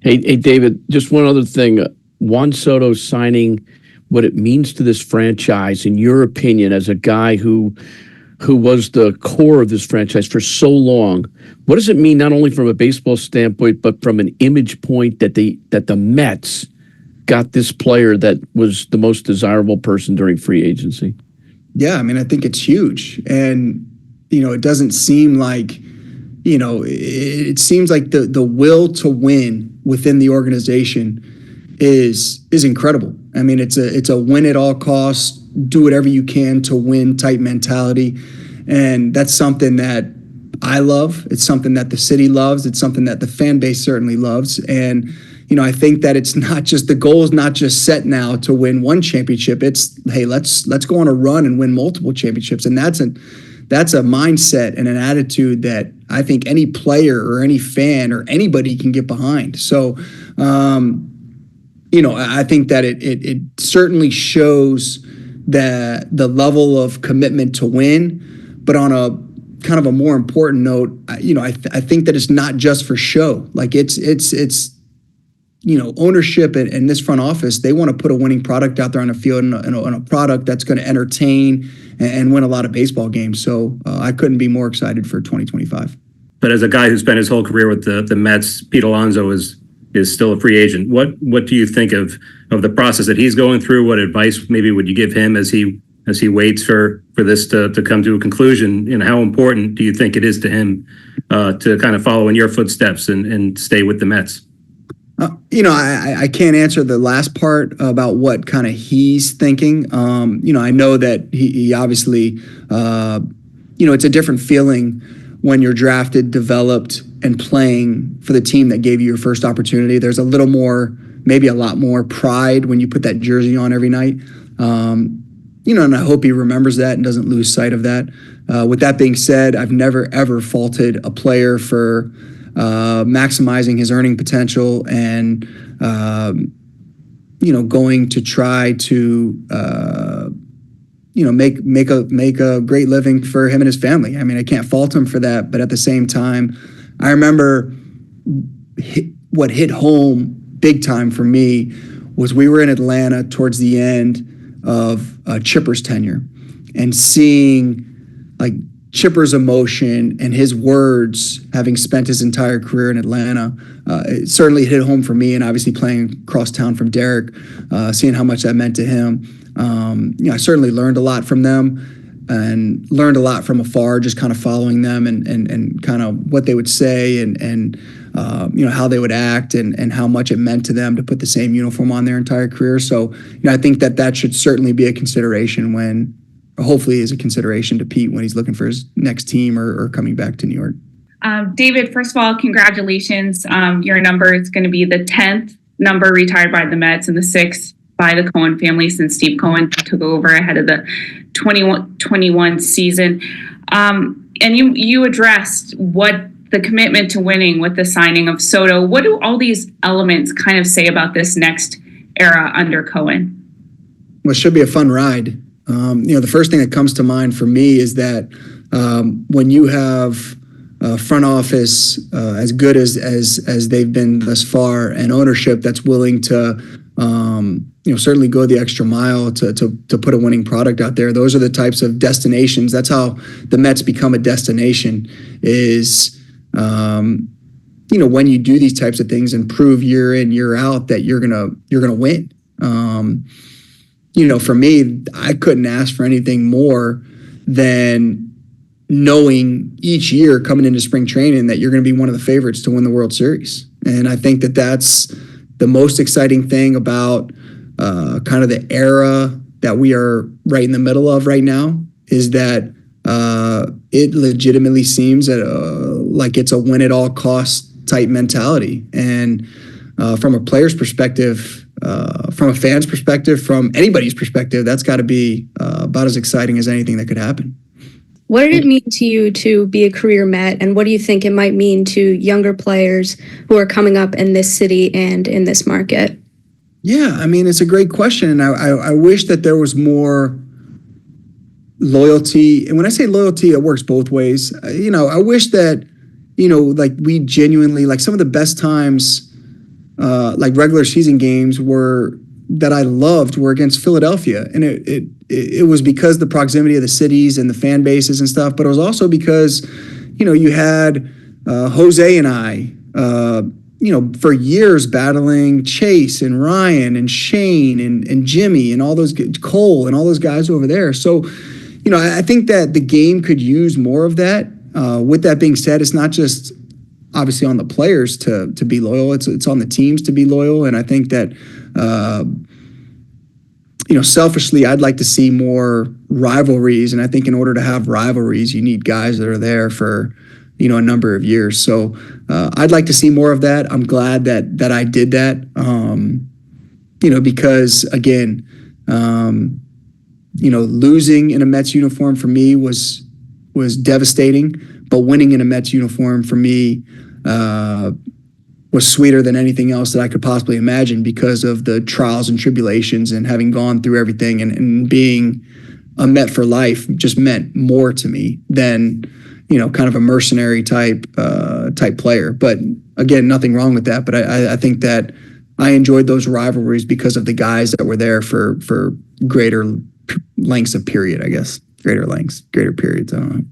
Hey, David, just one other thing. Juan Soto signing, what it means to this franchise, in your opinion, as a guy who was the core of this franchise for so long. What does it mean not only from a baseball standpoint, but from an image point that the Mets got this player that was the most desirable person during free agency? Yeah, I mean, I think it's huge. And, it doesn't seem like, it seems like the will to win within the organization is incredible. I mean, it's a win at all costs, do whatever you can to win type mentality. And that's something that I love. It's something that the city loves. It's something that the fan base certainly loves. And, I think that it's not just, the goal is not just set now to win one championship. It's, hey, let's go on a run and win multiple championships. And that's a mindset and an attitude that I think any player or any fan or anybody can get behind. So, I think that it certainly shows that the level of commitment to win, but on a kind of a more important note, I think that it's not just for show. Like it's ownership and this front office, they want to put a winning product out there on the field and a product that's going to entertain and win a lot of baseball games. So I couldn't be more excited for 2025. But as a guy who spent his whole career with the Mets, Pete Alonso is still a free agent. What do you think of the process that he's going through? What advice maybe would you give him as he waits for this to come to a conclusion? And how important do you think it is to him to kind of follow in your footsteps and stay with the Mets? I can't answer the last part about what kind of he's thinking. I know that he obviously, it's a different feeling when you're drafted, developed, and playing for the team that gave you your first opportunity. There's a little more, maybe a lot more pride when you put that jersey on every night. And I hope he remembers that and doesn't lose sight of that. With that being said, I've never, ever faulted a player for maximizing his earning potential and, going to try to, make a great living for him and his family. I mean, I can't fault him for that, but at the same time, I remember what hit home big time for me was we were in Atlanta towards the end of Chipper's tenure and seeing like Chipper's emotion and his words, having spent his entire career in Atlanta, it certainly hit home for me. And obviously playing across town from Derek, seeing how much that meant to him. I certainly learned a lot from them and learned a lot from afar, just kind of following them and kind of what they would say and how they would act and how much it meant to them to put the same uniform on their entire career. So, I think that should certainly be a consideration when, hopefully is a consideration to Pete when he's looking for his next team or coming back to New York. David, first of all, congratulations. Your number is going to be the 10th number retired by the Mets and the 6th by the Cohen family since Steve Cohen took over ahead of the 21 season. And you addressed what the commitment to winning with the signing of Soto. What do all these elements kind of say about this next era under Cohen? Well, it should be a fun ride. The first thing that comes to mind for me is that when you have a front office as good as they've been thus far, and ownership that's willing to certainly go the extra mile to put a winning product out there, those are the types of destinations. That's how the Mets become a destination. Is when you do these types of things and prove year in, year out that you're gonna win. For me, I couldn't ask for anything more than knowing each year coming into spring training that you're going to be one of the favorites to win the World Series. And I think that that's the most exciting thing about kind of the era that we are right in the middle of right now, is that it legitimately seems like it's a win at all costs type mentality. And from a player's perspective, from a fan's perspective, from anybody's perspective, that's got to be about as exciting as anything that could happen. What did it mean to you to be a career Met, and what do you think it might mean to younger players who are coming up in this city and in this market? Yeah, I mean, it's a great question. And I wish that there was more loyalty. And when I say loyalty, it works both ways. I wish that, like we genuinely, like some of the best times like regular season games that I loved were against Philadelphia, and it was because the proximity of the cities and the fan bases and stuff, but it was also because, you had Jose and I, for years battling Chase and Ryan and Shane and Jimmy and all those Cole and all those guys over there. So, I think that the game could use more of that. With that being said, it's not just obviously on the players to be loyal. It's on the teams to be loyal. And I think that, selfishly, I'd like to see more rivalries. And I think in order to have rivalries, you need guys that are there for, a number of years. So I'd like to see more of that. I'm glad that I did that, because again, losing in a Mets uniform for me was devastating, but winning in a Mets uniform for me was sweeter than anything else that I could possibly imagine because of the trials and tribulations and having gone through everything, and being a Met for life just meant more to me than, kind of a mercenary type player. But again, nothing wrong with that. But I think that I enjoyed those rivalries because of the guys that were there for greater lengths of period, I guess. Greater periods. I don't know.